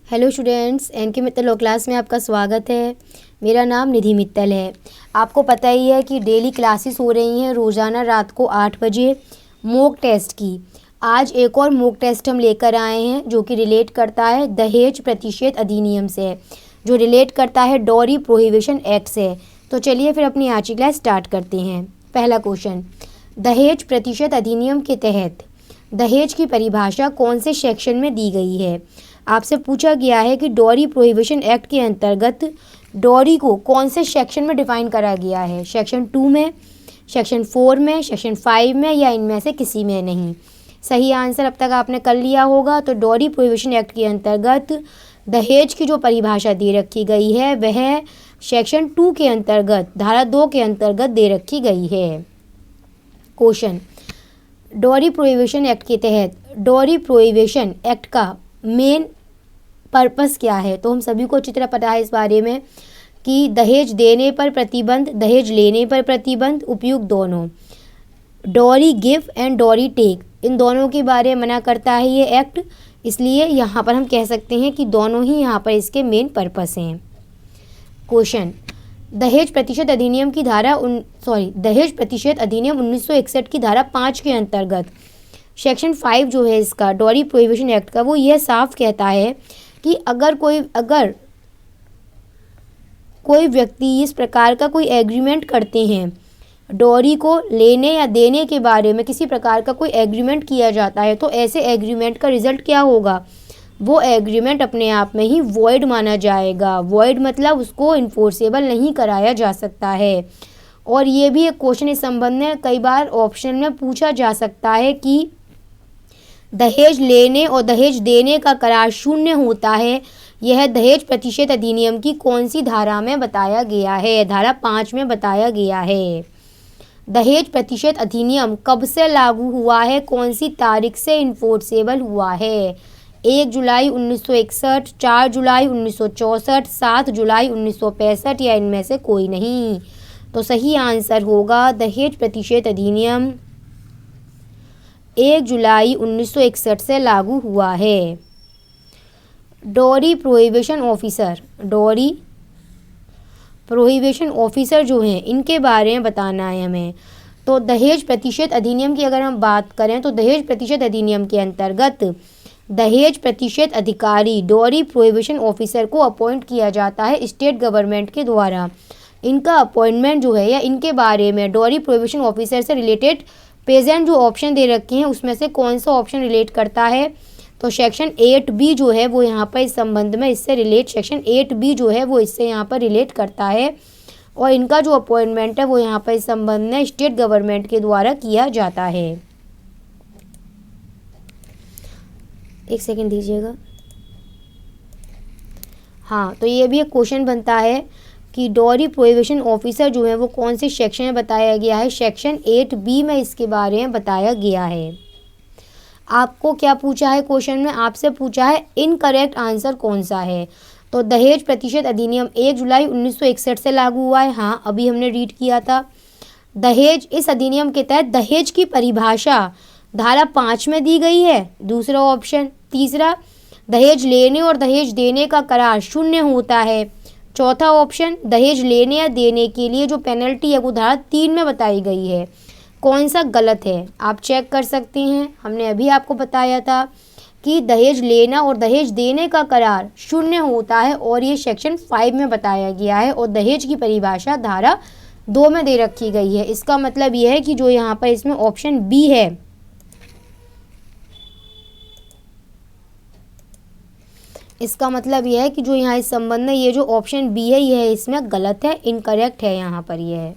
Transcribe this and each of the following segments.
Hello students, NK Mittal law class में आपका स्वागत है। मेरा नाम निधि मित्तल है। आपको पता ही है कि डेली क्लासेस हो रही हैं रोज़ाना रात को 8 बजे मॉक टेस्ट की। आज एक और मॉक टेस्ट हम लेकर आए हैं जो कि रिलेट करता है दहेज प्रतिषेध अधिनियम से, जो रिलेट करता है डॉरी प्रोहिबिशन एक्ट से। तो चलिए फिर अपनी आज की क्लास स्टार्ट करते हैं। पहला क्वेश्चन, दहेज प्रतिषेध अधिनियम के तहत दहेज की परिभाषा कौन से सेक्शन में दी गई है। आपसे पूछा गया है कि डॉरी प्रोहिबिशन एक्ट के अंतर्गत डॉरी को कौन से सेक्शन में डिफाइन करा गया है। सेक्शन 2 में, सेक्शन 4 में, सेक्शन 5 में या इनमें से किसी में नहीं। सही आंसर अब तक आपने कर लिया होगा। तो डॉरी प्रोहिबिशन एक्ट के अंतर्गत दहेज की जो परिभाषा दे रखी गई है वह सेक्शन 2 के अंतर्गत धारा 2 के अंतर्गत दे रखी गई है। क्वेश्चन, डॉरी प्रोहिबिशन एक्ट के तहत डॉरी प्रोहिबिशन एक्ट का मेन पर्पस क्या है। तो हम सभी को अच्छी तरह पता है इस बारे में कि दहेज देने पर प्रतिबंध, दहेज लेने पर प्रतिबंध, उपयुक्त दोनों, dowry give and dowry take, इन दोनों के बारे में मना करता है ये एक्ट। इसलिए यहाँ पर हम कह सकते हैं कि दोनों ही यहाँ पर इसके मेन पर्पस हैं। क्वेश्चन, दहेज प्रतिषेध अधिनियम की धारा दहेज प्रतिषेध अधिनियम 1961 की धारा 5 के अंतर्गत सेक्शन 5 जो है इसका डॉरी प्रोहिबिशन एक्ट का, वो यह साफ कहता है कि अगर कोई व्यक्ति इस प्रकार का कोई एग्रीमेंट करते हैं, डॉरी को लेने या देने के बारे में किसी प्रकार का कोई एग्रीमेंट किया जाता है, तो ऐसे एग्रीमेंट का रिजल्ट क्या होगा, वो एग्रीमेंट अपने आप में ही वॉइड माना जाएगा। वॉइड मतलब उसको इन्फोर्सेबल नहीं कराया जा सकता है। और ये भी एक क्वेश्चन इस संबंध में कई बार ऑप्शन में पूछा जा सकता है कि दहेज लेने और दहेज देने का करार शून्य होता है, यह दहेज प्रतिषेध अधिनियम की कौन सी धारा में बताया गया है। धारा 5 में बताया गया है। दहेज प्रतिषेध अधिनियम कब से लागू हुआ है, कौन सी तारीख से इन्फोर्सेबल हुआ है। 1 जुलाई 1961, 4 जुलाई 1964, 7 जुलाई 1965 या इनमें से कोई नहीं। तो सही आंसर होगा दहेज प्रतिषेध अधिनियम 1 जुलाई 1961 से लागू हुआ है। Dowry prohibition officer, dowry prohibition officer जो हैं इनके बारे में बताना है हमें। तो दहेज प्रतिषेध अधिनियम की अगर हम बात करें तो दहेज प्रतिषेध अधिनियम के अंतर्गत दहेज प्रतिषेध अधिकारी डॉरी प्रोहिबिशन ऑफिसर को अपॉइंट किया जाता है स्टेट गवर्नमेंट के द्वारा। इनका अपॉइंटमेंट जो है या इनके बारे में डॉरी प्रोहिबिशन ऑफिसर से रिलेटेड प्रेजेंट जो ऑप्शन दे रखे हैं उसमें से कौन सा ऑप्शन रिलेट करता है। तो सेक्शन 8B जो है वो यहाँ पर इस संबंध में इससे रिलेट, सेक्शन 8B जो है वो इससे यहाँ पर रिलेट करता है। और इनका जो अपॉइंटमेंट है वो यहाँ पर इस संबंध में स्टेट गवर्नमेंट के द्वारा किया जाता है। एक सेकंड दीजिएगा। हाँ, तो ये भी एक क्वेश्चन बनता है कि डॉरी प्रोहिबिशन ऑफिसर जो है वो कौन से सेक्शन में बताया गया है। सेक्शन 8B में इसके बारे में बताया गया है। आपको क्या पूछा है क्वेश्चन में, आपसे पूछा है इनकरेक्ट आंसर कौन सा है। तो दहेज प्रतिषेध अधिनियम 1 जुलाई 1961 से लागू हुआ है। हाँ, अभी हमने रीड किया था। दहेज, इस अधिनियम के तहत दहेज की परिभाषा धारा 5 में दी गई है, दूसरा ऑप्शन। तीसरा, दहेज लेने और दहेज देने का करार शून्य होता है। चौथा ऑप्शन, दहेज लेने या देने के लिए जो पेनल्टी है वो धारा 3 में बताई गई है। कौन सा गलत है आप चेक कर सकते हैं। हमने अभी आपको बताया था कि दहेज लेना और दहेज देने का करार शून्य होता है और ये सेक्शन 5 में बताया गया है और दहेज की परिभाषा धारा 2 में दे रखी गई है। इसका मतलब यह है कि जो यहाँ पर इसमें ऑप्शन बी है, इसका मतलब यह है कि जो यहाँ इस संबंध में ये जो ऑप्शन बी है यह इसमें गलत है, इनकरेक्ट है यहाँ पर यह है।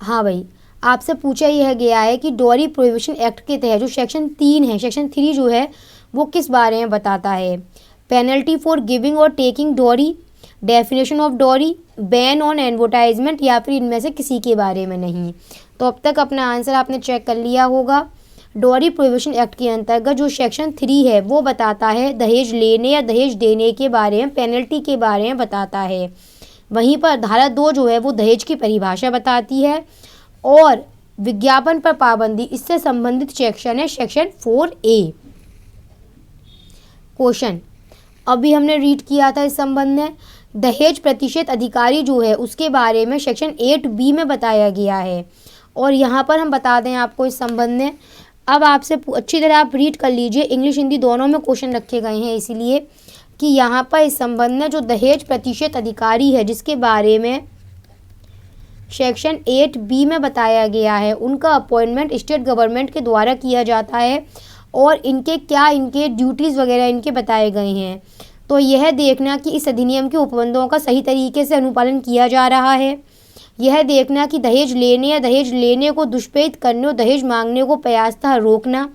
हाँ भाई, आपसे पूछा यह गया है कि डॉरी प्रोहिबिशन एक्ट के तहत जो सेक्शन 3 है, सेक्शन 3 जो है वो किस बारे में बताता है। पेनल्टी फॉर गिविंग और taking dowry, definition of dowry, ban on advertisement या फिर इनमें से किसी के बारे में नहीं। तो अब तक अपना आंसर आपने चेक कर लिया होगा। डॉरी प्रोहिबिशन एक्ट के अंतर्गत जो सेक्शन 3 है वो बताता है दहेज लेने या दहेज देने के बारे में, पेनल्टी के बारे में बताता है। वहीं पर धारा 2 जो है वो दहेज की परिभाषा बताती है और विज्ञापन पर पाबंदी, इससे संबंधित सेक्शन है सेक्शन 4A। क्वेश्चन अभी हमने रीड किया था इस संबंध में। दहेज प्रतिशत अधिकारी जो है उसके बारे में सेक्शन 8B में बताया गया है। और यहाँ पर हम बता दें आपको इस संबंध में, अब आपसे अच्छी तरह आप रीड कर लीजिए, इंग्लिश हिंदी दोनों में क्वेश्चन रखे गए हैं, इसीलिए कि यहाँ पर इस संबंध में जो दहेज प्रतिशत अधिकारी है जिसके बारे में सेक्शन 8B में बताया गया है, उनका अपॉइंटमेंट स्टेट गवर्नमेंट के द्वारा किया जाता है और इनके ड्यूटीज़ वगैरह इनके बताए गए हैं। तो यह देखना कि इस अधिनियम के उपबंधों का सही तरीके से अनुपालन किया जा रहा है, यह देखना कि दहेज लेने या दहेज लेने को दुष्प्रयुक्त करने और दहेज मांगने को प्रयासतः रोकना,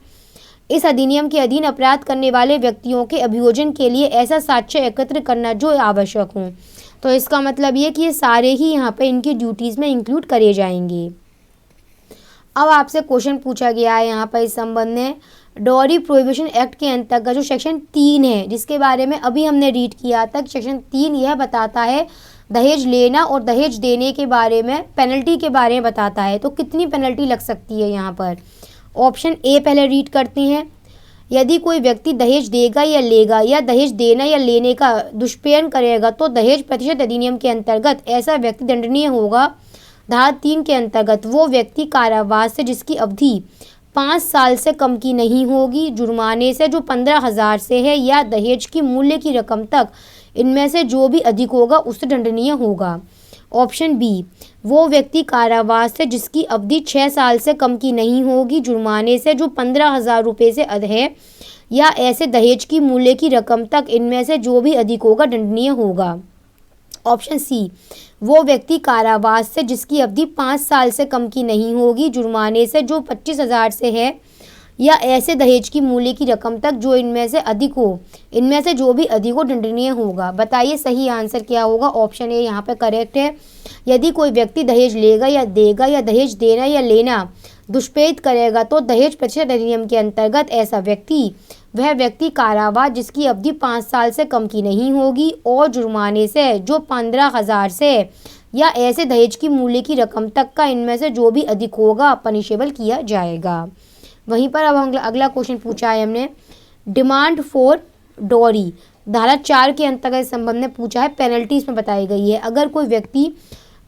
इस अधिनियम के अधीन अपराध करने वाले व्यक्तियों के अभियोजन के लिए ऐसा साक्ष्य एकत्र करना जो आवश्यक हो। तो इसका मतलब ये कि ये सारे ही यहाँ पे इनकी ड्यूटीज़ में इंक्लूड करे जाएंगे। अब आपसे क्वेश्चन पूछा गया है यहाँ पर इस संबंध में, डॉरी प्रोहिबिशन एक्ट के अंतर्गत जो सेक्शन 3 है जिसके बारे में अभी हमने रीड किया था, सेक्शन 3 यह बताता है दहेज लेना और दहेज देने के बारे में पेनल्टी के बारे में बताता है। तो कितनी पेनल्टी लग सकती है यहाँ पर, ऑप्शन ए पहले रीड करते हैं। यदि कोई व्यक्ति दहेज देगा या लेगा या दहेज देना या लेने का दुष्प्रयोग करेगा तो दहेज प्रतिशत अधिनियम के अंतर्गत ऐसा व्यक्ति दंडनीय होगा। धारा 3 के अंतर्गत वो व्यक्ति कारावास से जिसकी अवधि 5 साल से कम की नहीं होगी, जुर्माने से जो 15,000 से है या दहेज की मूल्य की रकम तक इनमें से जो भी अधिक होगा उससे दंडनीय होगा। ऑप्शन बी, वो व्यक्ति कारावास से जिसकी अवधि 6 साल से कम की नहीं होगी, जुर्माने से जो 15,000 रुपये से अधिक है या ऐसे दहेज की मूल्य की रकम तक इनमें से जो भी अधिक होगा दंडनीय होगा। ऑप्शन सी, वो व्यक्ति कारावास से जिसकी अवधि 5 साल से कम की नहीं होगी, जुर्माने से जो 25,000 से है या ऐसे दहेज की मूल्य की रकम तक जो इनमें से अधिक हो, इनमें से जो भी अधिक हो दंडनीय होगा। बताइए सही आंसर क्या होगा। ऑप्शन ए यहाँ पे करेक्ट है। यदि कोई व्यक्ति दहेज लेगा या देगा या दहेज देना या लेना दुष्प्रयुक्त करेगा तो दहेज प्रतिशत अधिनियम के अंतर्गत ऐसा व्यक्ति वह व्यक्ति कारावास जिसकी अवधि 5 साल से कम की नहीं होगी और जुर्माने से जो 15,000 से या ऐसे दहेज की मूल्य की रकम तक का इनमें से जो भी अधिक होगा पनिशेबल किया जाएगा। वहीं पर अब अगला क्वेश्चन पूछा है हमने, डिमांड फॉर डॉरी धारा 4 के अंतर्गत इस संबंध में पूछा है, पेनल्टी इसमें बताई गई है। अगर कोई व्यक्ति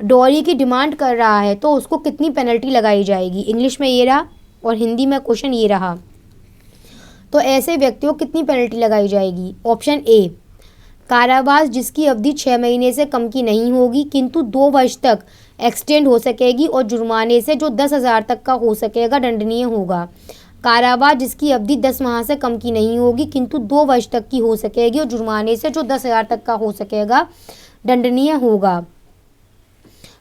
डॉरी की डिमांड कर रहा है तो उसको कितनी पेनल्टी लगाई जाएगी। इंग्लिश में ये रहा और हिंदी में क्वेश्चन ये रहा। तो ऐसे व्यक्तियों को कितनी पेनल्टी लगाई जाएगी। ऑप्शन ए, कारावास जिसकी अवधि 6 महीने से कम की नहीं होगी किंतु 2 वर्ष तक एक्सटेंड हो सकेगी और जुर्माने से जो 10,000 तक का हो सकेगा दंडनीय होगा। कारावास जिसकी अवधि 10 माह से कम की नहीं होगी किंतु 2 वर्ष तक की हो सकेगी और जुर्माने से जो 10,000 तक का हो सकेगा दंडनीय होगा।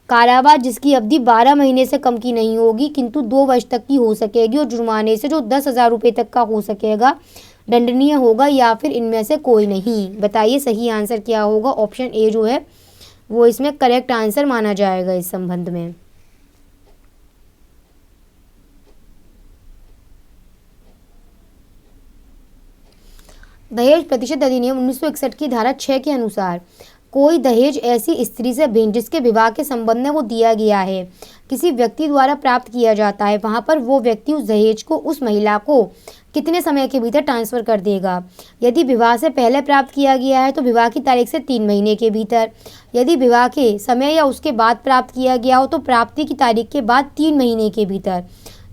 कारावास जिसकी अवधि 12 महीने से कम की नहीं होगी किंतु 2 वर्ष तक की हो सकेगी और जुर्माने से जो 10,000 रुपये तक का हो सकेगा दंडनीय होगा, या फिर इनमें से कोई नहीं। बताइए सही आंसर क्या होगा। ऑप्शन ए जो है वो इसमें करेक्ट आंसर माना जाएगा इस संबंध में। दहेज प्रतिशत अधिनियम 1961 की धारा 6 के अनुसार कोई दहेज ऐसी स्त्री से भेंट जिसके विवाह के संबंध में वो दिया गया है किसी व्यक्ति द्वारा प्राप्त किया जाता है, वहाँ पर वो व्यक्ति उस दहेज को उस महिला को कितने समय के भीतर ट्रांसफ़र कर देगा। यदि विवाह से पहले प्राप्त किया गया है तो विवाह की तारीख से 3 महीने के भीतर, यदि विवाह के समय या उसके बाद प्राप्त किया गया हो तो प्राप्ति की तारीख के बाद 3 महीने के भीतर।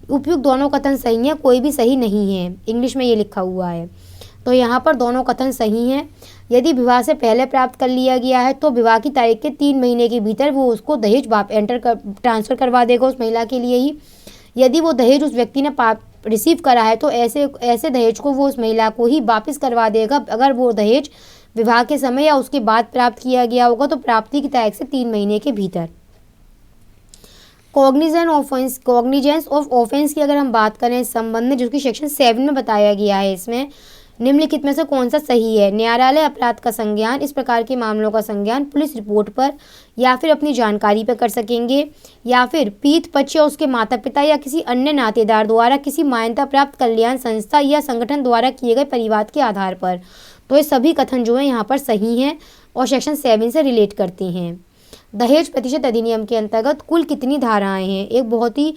उपयुक्त दोनों कथन सही हैं, कोई भी सही नहीं है। इंग्लिश में ये लिखा हुआ है, तो यहाँ पर दोनों कथन सही हैं। यदि विवाह से पहले प्राप्त कर लिया गया है तो विवाह की तारीख के 3 महीने के भीतर वो उसको दहेज ट्रांसफ़र करवा देगा उस महिला के लिए ही। यदि वो दहेज उस व्यक्ति ने रिसीव करा है तो ऐसे दहेज को वो उस महिला को ही वापस करवा देगा। अगर वो दहेज विवाह के समय या उसके बाद प्राप्त किया गया होगा तो प्राप्ति की तारीख से 3 महीने के भीतर। कॉग्निजेंस ऑफ ऑफेंस की अगर हम बात करें इस संबंध में, जिसकी सेक्शन 7 में बताया गया है, इसमें निम्नलिखित में से कौन सा सही है। न्यायालय अपराध का संज्ञान, इस प्रकार के मामलों का संज्ञान पुलिस रिपोर्ट पर या फिर अपनी जानकारी पर कर सकेंगे, या फिर पीड़ित पक्ष या उसके माता पिता या किसी अन्य नातेदार द्वारा किसी मान्यता प्राप्त कल्याण संस्था या संगठन द्वारा किए गए परिवाद के आधार पर। तो ये सभी कथन जो है यहाँ पर सही हैं और सेक्शन 7 से रिलेट करते हैं। दहेज प्रतिशत अधिनियम के अंतर्गत कुल कितनी धाराएँ हैं। एक बहुत ही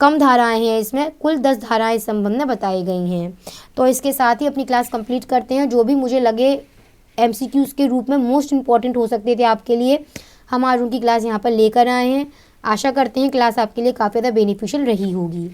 कम धाराएं हैं इसमें, कुल 10 धाराएं इस संबंध में बताई गई हैं। तो इसके साथ ही अपनी क्लास कंप्लीट करते हैं। जो भी मुझे लगे एमसीक्यूज़ के रूप में मोस्ट इम्पॉर्टेंट हो सकते थे आपके लिए, हम आज उनकी क्लास यहाँ पर लेकर आए हैं। आशा करते हैं क्लास आपके लिए काफ़ी ज़्यादा बेनिफिशियल रही होगी।